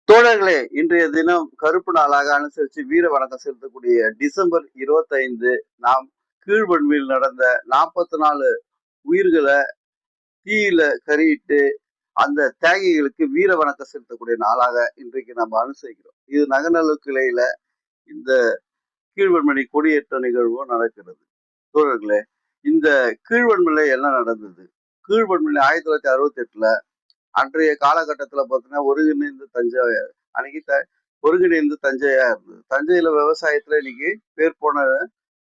தோழர்களே, இன்றைய தினம் கருப்பு நாளாக அனுசரிச்சு வீர வணக்கம் செலுத்தக்கூடிய டிசம்பர் 25 நாம் கீழ்வன்மையில் நடந்த 44 உயிர்களை தீயில கரியிட்டு அந்த தியாகிகளுக்கு வீர வணக்கம் செலுத்தக்கூடிய நாளாக இன்றைக்கு நம்ம அனுசரிக்கிறோம். இது நகநல்லூர் கிளையில இந்த கீழ்வன்மணி கொடியேற்ற நிகழ்வும் நடக்கிறது. தோழர்களே, இந்த கீழ்வன்மையில என்ன நடந்தது? கீழ்வன்மணி 1968ல அன்றைய காலகட்டத்துல பார்த்தீங்கன்னா ஒருங்கிணைந்த தஞ்சை அன்னைக்கு ஒருங்கிணைந்து தஞ்சையா இருந்தது. தஞ்சையில விவசாயத்துல இன்னைக்கு பேர் போன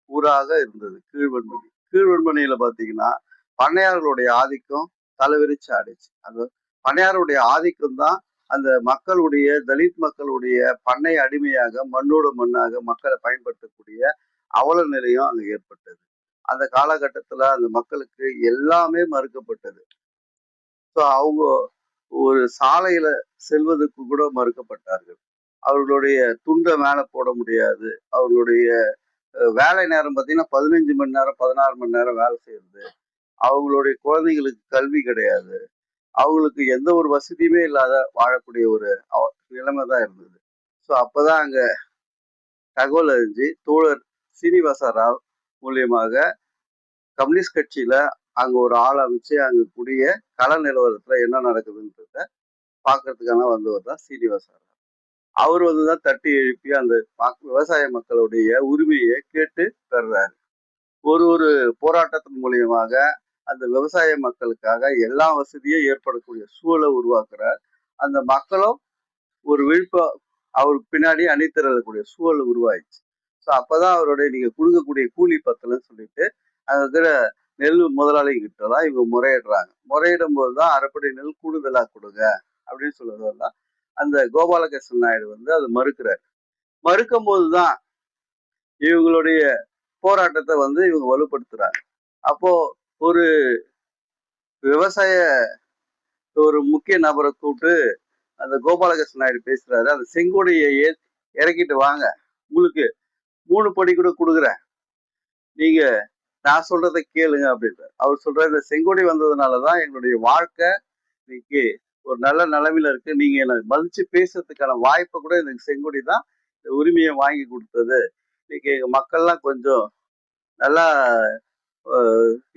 ஊராக இருந்தது கீழ்வன்மணி. கீழ்வன்மணியில பாத்தீங்கன்னா பண்ணையார்களுடைய ஆதிக்கம் தலைவிரிச்சு ஆடிச்சு. அந்த பண்ணையாருடைய ஆதிக்கம் தான் அந்த மக்களுடைய தலித் மக்களுடைய பண்ணை அடிமையாக மண்ணோடு மண்ணாக மக்களை பயன்படுத்தக்கூடிய அவல நிலையும் அங்க ஏற்பட்டது. அந்த காலகட்டத்துல அந்த மக்களுக்கு எல்லாமே மறுக்கப்பட்டது. அவங்க ஒரு சாலையில செல்வதற்கு கூட மறுக்கப்பட்டார்கள். அவர்களுடைய துண்டை மேல போட முடியாது. அவர்களுடைய வேலை நேரம் பார்த்தீங்கன்னா 15 மணி நேரம் 16 மணி நேரம் வேலை செய்யறது. அவங்களுடைய குழந்தைகளுக்கு கல்வி கிடையாது. அவங்களுக்கு எந்த ஒரு வசதியுமே இல்லாத வாழக்கூடிய ஒரு நிலைமை தான் இருந்தது. ஸோ அப்பதான் அங்க தகவல் அறிஞ்சு தோழர் சீனிவாச ராவ் மூலியமாக கம்யூனிஸ்ட் கட்சியில அங்க ஒரு ஆள் அமைச்சு அங்க கூடிய கள நிலவரத்துல என்ன நடக்குதுன்றத பாக்குறதுக்கான வந்தவர் தான் சீனிவாச ராவ். அவர் வந்துதான் தட்டி எழுப்பி அந்த விவசாய மக்களுடைய உரிமையை கேட்டு பெறுறாரு. ஒரு போராட்டத்தின் மூலியமாக அந்த விவசாய மக்களுக்காக எல்லா வசதியும் ஏற்படக்கூடிய சூழலை உருவாக்குறார். அந்த மக்களும் ஒரு அவருக்கு பின்னாடி அணிதிரளக்கூடிய சூழல் உருவாயிடுச்சு. ஸோ அப்பதான் அவருடைய நீங்க கொடுக்கக்கூடிய கூலி பத்தலன்னு சொல்லிட்டு அங்க இருக்கிற நெல் முதலாளி கிட்ட தான் இவங்க முறையிடுறாங்க. முறையிடும் போதுதான் அரைப்படை நெல் கூடுதலா கொடுங்க அப்படின்னு சொல்லுவதெல்லாம் அந்த கோபாலகிருஷ்ணன் நாயுடு வந்து அதை மறுக்கிறார். மறுக்கும் போதுதான் இவங்களுடைய போராட்டத்தை வந்து இவங்க வலுப்படுத்துறாங்க. அப்போ ஒரு விவசாய ஒரு முக்கிய நபரை கூப்பிட்டு அந்த கோபாலகிருஷ்ணன் நாயுடு பேசுறாரு. அந்த செங்கோடையை இறக்கிட்டு வாங்க, உங்களுக்கு 3 படி கூட கொடுக்குறேன், நீங்க நான் சொல்றதை கேளுங்க அப்படின்றார். அவர் சொல்றாரு, இந்த செங்கோடை வந்ததுனாலதான் எங்களுடைய வாழ்க்கை இன்னைக்கு ஒரு நல்ல நிலைமையில இருக்கு. நீங்க என்ன மதிச்சு பேசுறதுக்கான வாய்ப்பை கூட எனக்கு செங்கோடி தான் இந்த உரிமையை வாங்கி கொடுத்தது. இன்னைக்கு எங்க மக்கள்லாம் கொஞ்சம் நல்லா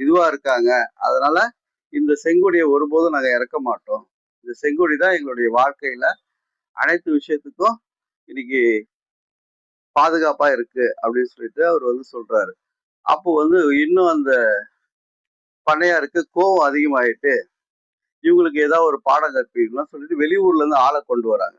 இதுவா இருக்காங்க. அதனால இந்த செங்கொடியை ஒருபோதும் நாங்க இறக்க மாட்டோம். இந்த செங்கொடி தான் எங்களுடைய வாழ்க்கையில அனைத்து விஷயத்துக்கும் இன்னைக்கு பாதுகாப்பா இருக்கு அப்படின்னு சொல்லிட்டு அவர் வந்து சொல்றாரு. அப்போ வந்து இன்னும் அந்த பண்ணையாருக்கு கோபம் அதிகமாயிட்டு இவங்களுக்கு ஏதாவது ஒரு பாடம் கற்பிக்கணும்னு சொல்லிட்டு வெளியூர்ல இருந்து ஆளை கொண்டு வராங்க.